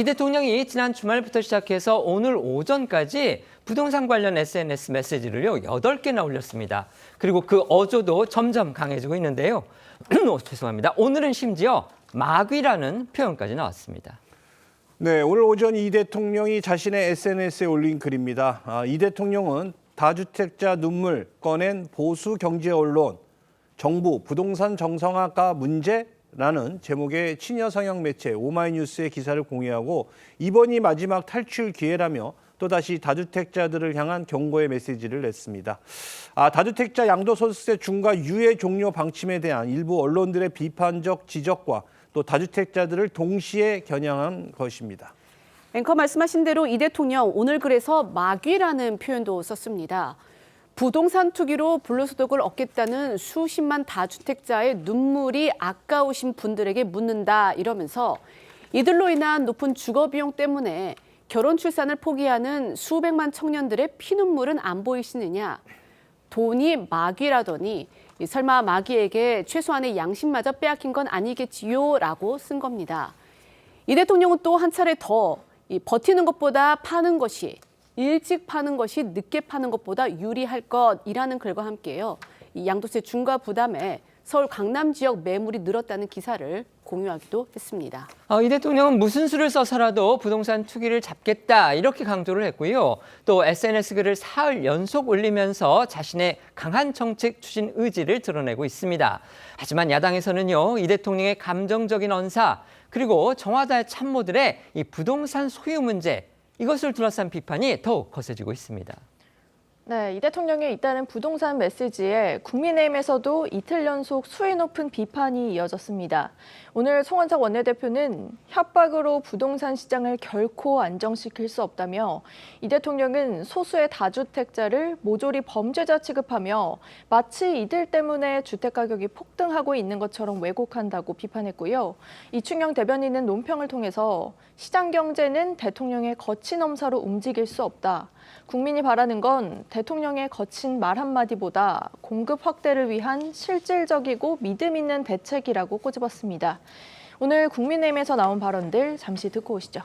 이 대통령이 지난 주말부터 시작해서 오늘 오전까지 부동산 관련 SNS 메시지를요 8개나 올렸습니다. 그리고 그 어조도 점점 강해지고 있는데요. 죄송합니다. 오늘은 심지어 마귀라는 표현까지 나왔습니다. 네, 오늘 오전 이 대통령이 자신의 SNS에 올린 글입니다. 이 대통령은 다주택자 눈물 꺼낸 보수 경제 언론, 정부 부동산 정상화가 문제라는 제목의 친여 성향 매체 오마이뉴스의 기사를 공유하고 이번이 마지막 탈출 기회라며 또다시 다주택자들을 향한 경고의 메시지를 냈습니다. 다주택자 양도소득세 중과 유예 종료 방침에 대한 일부 언론들의 비판적 지적과 또 다주택자들을 동시에 겨냥한 것입니다. 앵커 말씀하신 대로 이 대통령 오늘 글에서 마귀라는 표현도 썼습니다. 부동산 투기로 불로소득을 얻겠다는 수십만 다주택자의 눈물이 아까우신 분들에게 묻는다 이러면서 이들로 인한 높은 주거비용 때문에 결혼 출산을 포기하는 수백만 청년들의 피눈물은 안 보이시느냐. 돈이 마귀라더니 설마 마귀에게 최소한의 양심마저 빼앗긴 건 아니겠지요? 라고 쓴 겁니다. 이 대통령은 또 한 차례 더 버티는 것보다 파는 것이 일찍 파는 것이 늦게 파는 것보다 유리할 것이라는 글과 함께요. 이 양도세 중과 부담에 서울 강남 지역 매물이 늘었다는 기사를 공유하기도 했습니다. 이 대통령은 무슨 수를 써서라도 부동산 투기를 잡겠다 이렇게 강조를 했고요. 또 SNS 글을 사흘 연속 올리면서 자신의 강한 정책 추진 의지를 드러내고 있습니다. 하지만 야당에서는요, 이 대통령의 감정적인 언사 그리고 청와대 참모들의 이 부동산 소유 문제 이것을 둘러싼 비판이 더욱 거세지고 있습니다. 네, 이 대통령의 잇따른 부동산 메시지에 국민의힘에서도 이틀 연속 수위 높은 비판이 이어졌습니다. 오늘 송원석 원내대표는 협박으로 부동산 시장을 결코 안정시킬 수 없다며 이 대통령은 소수의 다주택자를 모조리 범죄자 취급하며 마치 이들 때문에 주택가격이 폭등하고 있는 것처럼 왜곡한다고 비판했고요. 이충영 대변인은 논평을 통해서 시장 경제는 대통령의 거친 엄사로 움직일 수 없다. 국민이 바라는 건 대통령의 거친 말 한마디보다 공급 확대를 위한 실질적이고 믿음 있는 대책이라고 꼬집었습니다. 오늘 국민의힘에서 나온 발언들 잠시 듣고 오시죠.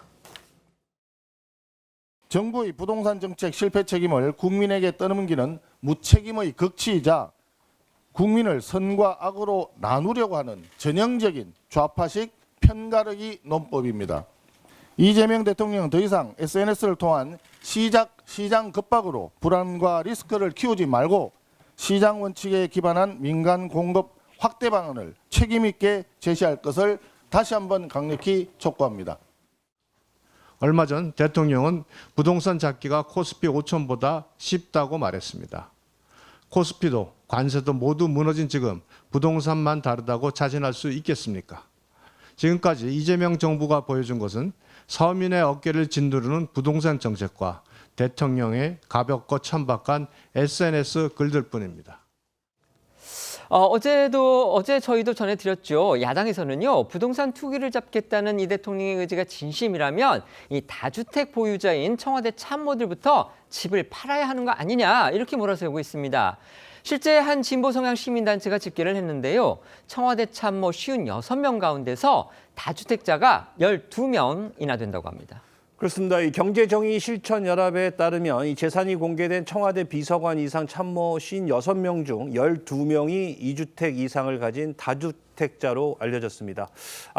정부의 부동산 정책 실패 책임을 국민에게 떠넘기는 무책임의 극치이자 국민을 선과 악으로 나누려고 하는 전형적인 좌파식 편가르기 논법입니다. 이재명 대통령은 더 이상 SNS를 통한 시장 급박으로 불안과 리스크를 키우지 말고 시장 원칙에 기반한 민간 공급 확대 방안을 책임 있게 제시할 것을 다시 한번 강력히 촉구합니다. 얼마 전 대통령은 부동산 잡기가 코스피 5천보다 쉽다고 말했습니다. 코스피도 관세도 모두 무너진 지금 부동산만 다르다고 자신할 수 있겠습니까? 지금까지 이재명 정부가 보여준 것은 서민의 어깨를 짓누르는 부동산 정책과 대통령의 가볍고 천박한 SNS 글들 뿐입니다. 어제 저희도 전해드렸죠. 야당에서는요, 부동산 투기를 잡겠다는 이 대통령의 의지가 진심이라면 이 다주택 보유자인 청와대 참모들부터 집을 팔아야 하는 거 아니냐 이렇게 몰아세우고 있습니다. 실제 한 진보 성향 시민단체가 집계를 했는데요. 청와대 참모 56명 가운데서 다주택자가 12명이나 된다고 합니다. 그렇습니다. 이 경제정의실천연합에 따르면 이 재산이 공개된 청와대 비서관 이상 참모 56명 중 12명이 2주택 이상을 가진 다주택자로 알려졌습니다.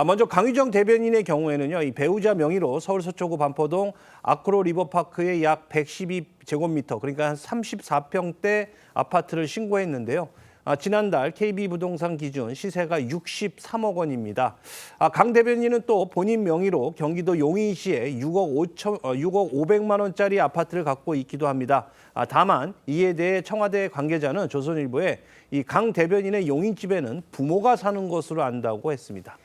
먼저 강유정 대변인의 경우에는요, 이 배우자 명의로 서울 서초구 반포동 아크로 리버파크의 약 112제곱미터, 그러니까 한 34평대 아파트를 신고했는데요. 지난달 KB부동산 기준 시세가 63억 원입니다. 강 대변인은 또 본인 명의로 경기도 용인시에 6억 500만 원짜리 아파트를 갖고 있기도 합니다. 다만 이에 대해 청와대 관계자는 조선일보에 이 강 대변인의 용인집에는 부모가 사는 것으로 안다고 했습니다.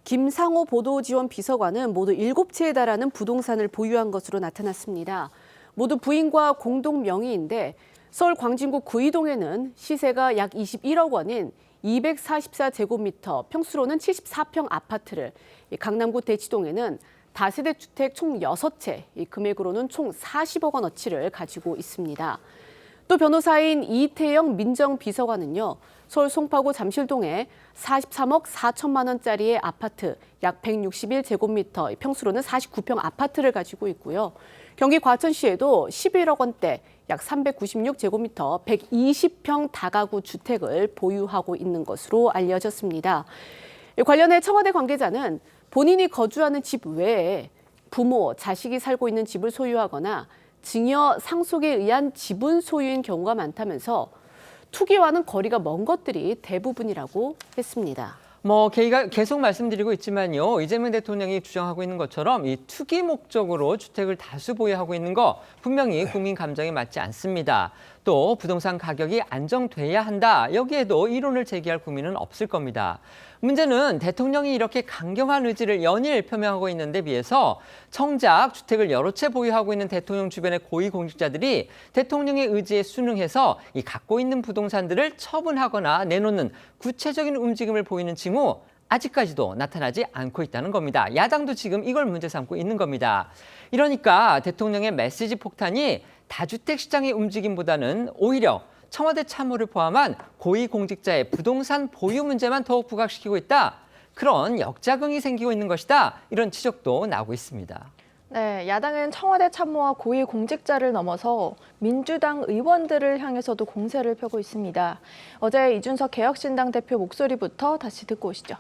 김상호 보도지원 비서관은 모두 7채에 달하는 부동산을 보유한 것으로 나타났습니다. 모두 부인과 공동 명의인데 서울 광진구 구이동에는 시세가 약 21억 원인 244제곱미터, 평수로는 74평 아파트를, 강남구 대치동에는 다세대 주택 총 6채, 금액으로는 총 40억 원어치를 가지고 있습니다. 또 변호사인 이태영 민정비서관은요. 서울 송파구 잠실동에 43억 4천만 원짜리의 아파트 약 161제곱미터, 평수로는 49평 아파트를 가지고 있고요. 경기 과천시에도 11억 원대 약 396제곱미터 120평 다가구 주택을 보유하고 있는 것으로 알려졌습니다. 관련해 청와대 관계자는 본인이 거주하는 집 외에 부모, 자식이 살고 있는 집을 소유하거나 증여 상속에 의한 지분 소유인 경우가 많다면서 투기와는 거리가 먼 것들이 대부분이라고 했습니다. 계속 말씀드리고 있지만요. 이재명 대통령이 주장하고 있는 것처럼 이 투기 목적으로 주택을 다수 보유하고 있는 거 분명히 국민 감정에 맞지 않습니다. 또 부동산 가격이 안정돼야 한다. 여기에도 이론을 제기할 국민은 없을 겁니다. 문제는 대통령이 이렇게 강경한 의지를 연일 표명하고 있는 데 비해서 정작 주택을 여러 채 보유하고 있는 대통령 주변의 고위공직자들이 대통령의 의지에 순응해서 이 갖고 있는 부동산들을 처분하거나 내놓는 구체적인 움직임을 보이는 징후 아직까지도 나타나지 않고 있다는 겁니다. 야당도 지금 이걸 문제 삼고 있는 겁니다. 이러니까 대통령의 메시지 폭탄이 다주택 시장의 움직임보다는 오히려 청와대 참모를 포함한 고위공직자의 부동산 보유 문제만 더욱 부각시키고 있다. 그런 역작용이 생기고 있는 것이다. 이런 지적도 나오고 있습니다. 네, 야당은 청와대 참모와 고위공직자를 넘어서 민주당 의원들을 향해서도 공세를 펴고 있습니다. 어제 이준석 개혁신당 대표 목소리부터 다시 듣고 오시죠.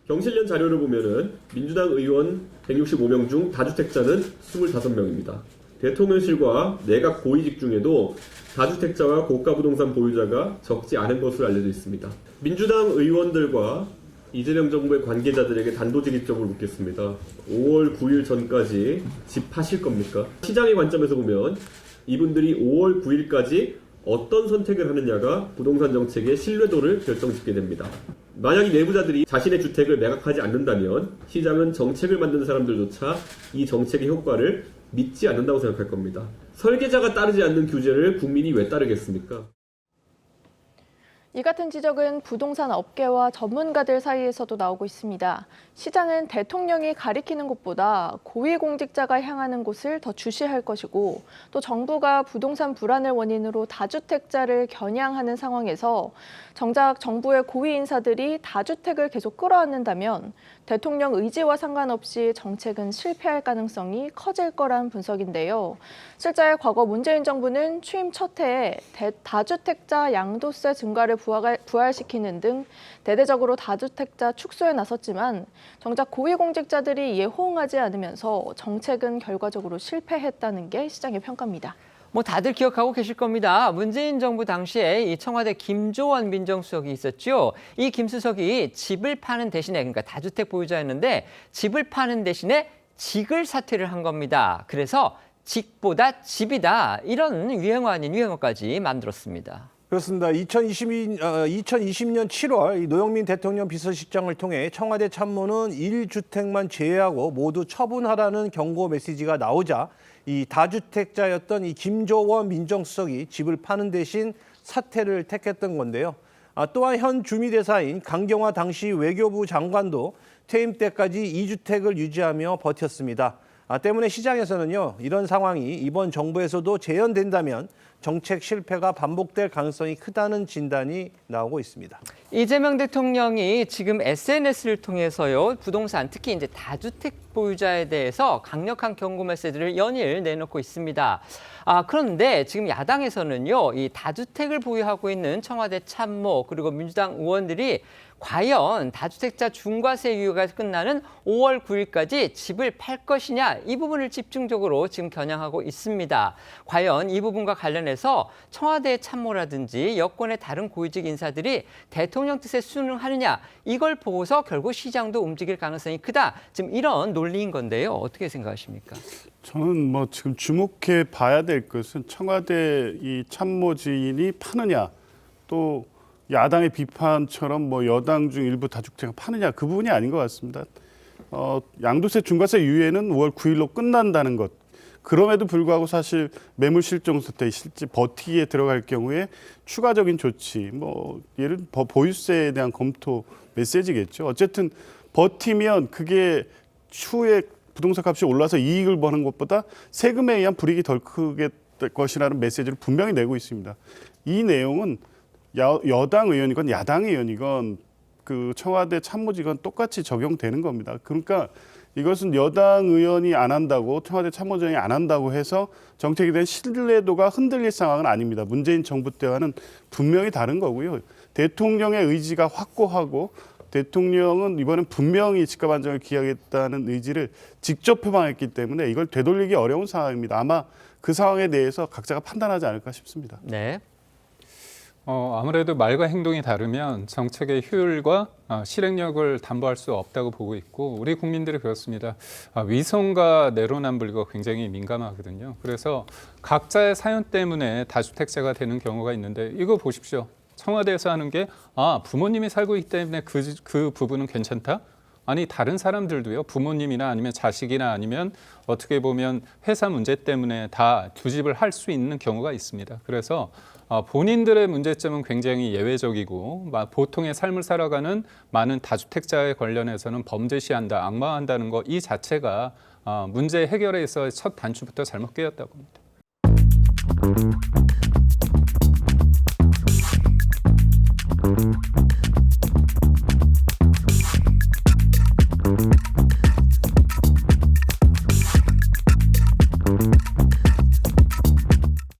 경실련 자료를 보면은 민주당 의원 165명 중 다주택자는 25명입니다. 대통령실과 내각 고위직 중에도 다주택자와 고가 부동산 보유자가 적지 않은 것으로 알려져 있습니다. 민주당 의원들과 이재명 정부의 관계자들에게 단도직입적으로 묻겠습니다. 5월 9일 전까지 집 파실 겁니까? 시장의 관점에서 보면 이분들이 5월 9일까지 어떤 선택을 하느냐가 부동산 정책의 신뢰도를 결정짓게 됩니다. 만약 이 내부자들이 자신의 주택을 매각하지 않는다면 시장은 정책을 만든 사람들조차 이 정책의 효과를 믿지 않는다고 생각할 겁니다. 설계자가 따르지 않는 규제를 국민이 왜 따르겠습니까? 이 같은 지적은 부동산 업계와 전문가들 사이에서도 나오고 있습니다. 시장은 대통령이 가리키는 곳보다 고위공직자가 향하는 곳을 더 주시할 것이고, 또 정부가 부동산 불안을 원인으로 다주택자를 겨냥하는 상황에서 정작 정부의 고위 인사들이 다주택을 계속 끌어안는다면 대통령 의지와 상관없이 정책은 실패할 가능성이 커질 거란 분석인데요. 실제 과거 문재인 정부는 취임 첫 해에 다주택자 양도세 증가를 부활시키는 등 대대적으로 다주택자 축소에 나섰지만 정작 고위공직자들이 이에 호응하지 않으면서 정책은 결과적으로 실패했다는 게 시장의 평가입니다. 다들 기억하고 계실 겁니다. 문재인 정부 당시에 이 청와대 김조원 민정수석이 있었죠. 이 김 수석이 집을 파는 대신에, 그러니까 다주택 보유자였는데 집을 파는 대신에 직을 사퇴를 한 겁니다. 그래서 직보다 집이다. 이런 유행어 아닌 유행어까지 만들었습니다. 그렇습니다. 2020년 7월 노영민 대통령 비서실장을 통해 청와대 참모는 1주택만 제외하고 모두 처분하라는 경고 메시지가 나오자 이 다주택자였던 이 김조원 민정수석이 집을 파는 대신 사퇴를 택했던 건데요. 또한 현 주미대사인 강경화 당시 외교부 장관도 퇴임 때까지 2주택을 유지하며 버텼습니다. 때문에 시장에서는요, 이런 상황이 이번 정부에서도 재현된다면 정책 실패가 반복될 가능성이 크다는 진단이 나오고 있습니다. 이재명 대통령이 지금 SNS를 통해서요, 부동산, 특히 이제 다주택 보유자에 대해서 강력한 경고 메시지를 연일 내놓고 있습니다. 그런데 지금 야당에서는요, 이 다주택을 보유하고 있는 청와대 참모 그리고 민주당 의원들이 과연 다주택자 중과세 유예가 끝나는 5월 9일까지 집을 팔 것이냐, 이 부분을 집중적으로 지금 겨냥하고 있습니다. 과연 이 부분과 관련해서 청와대 참모라든지 여권의 다른 고위직 인사들이 대통령 뜻에 순응하느냐, 이걸 보고서 결국 시장도 움직일 가능성이 크다. 지금 이런 논리인 건데요. 어떻게 생각하십니까? 저는 지금 주목해 봐야 될 것은 청와대 이 참모진이 파느냐, 또 야당의 비판처럼 여당 중 일부 다주택을 파느냐, 그 부분이 아닌 것 같습니다. 양도세 중과세 유예는 5월 9일로 끝난다는 것. 그럼에도 불구하고 사실 매물 실종 사태, 실제 버티기에 들어갈 경우에 추가적인 조치, 예를 들어 보유세에 대한 검토 메시지겠죠. 어쨌든 버티면 그게 추후에 부동산 값이 올라서 이익을 버는 것보다 세금에 의한 불이익이 덜 크게 것이라는 메시지를 분명히 내고 있습니다. 이 내용은 여당 의원이건 야당 의원이건 그 청와대 참모직은 똑같이 적용되는 겁니다. 그러니까 이것은 여당 의원이 안 한다고 청와대 참모장이 안 한다고 해서 정책에 대한 신뢰도가 흔들릴 상황은 아닙니다. 문재인 정부 때와는 분명히 다른 거고요. 대통령의 의지가 확고하고 대통령은 이번엔 분명히 집값 안정을 기하겠다는 의지를 직접 표방했기 때문에 이걸 되돌리기 어려운 상황입니다. 아마 그 상황에 대해서 각자가 판단하지 않을까 싶습니다. 네. 아무래도 말과 행동이 다르면 정책의 효율과 실행력을 담보할 수 없다고 보고 있고 우리 국민들이 그렇습니다. 위선과 내로남불과 굉장히 민감하거든요. 그래서 각자의 사연 때문에 다주택자가 되는 경우가 있는데 이거 보십시오. 청와대에서 하는 게 부모님이 살고 있기 때문에 그 부분은 괜찮다? 아니 다른 사람들도요. 부모님이나 아니면 자식이나 아니면 어떻게 보면 회사 문제 때문에 다 두 집을 할 수 있는 경우가 있습니다. 그래서 본인들의 문제점은 굉장히 예외적이고 보통의 삶을 살아가는 많은 다주택자에 관련해서는 범죄시한다, 악마한다는 것 이 자체가 문제 해결에 있어 첫 단추부터 잘못 깨었다고 봅니다.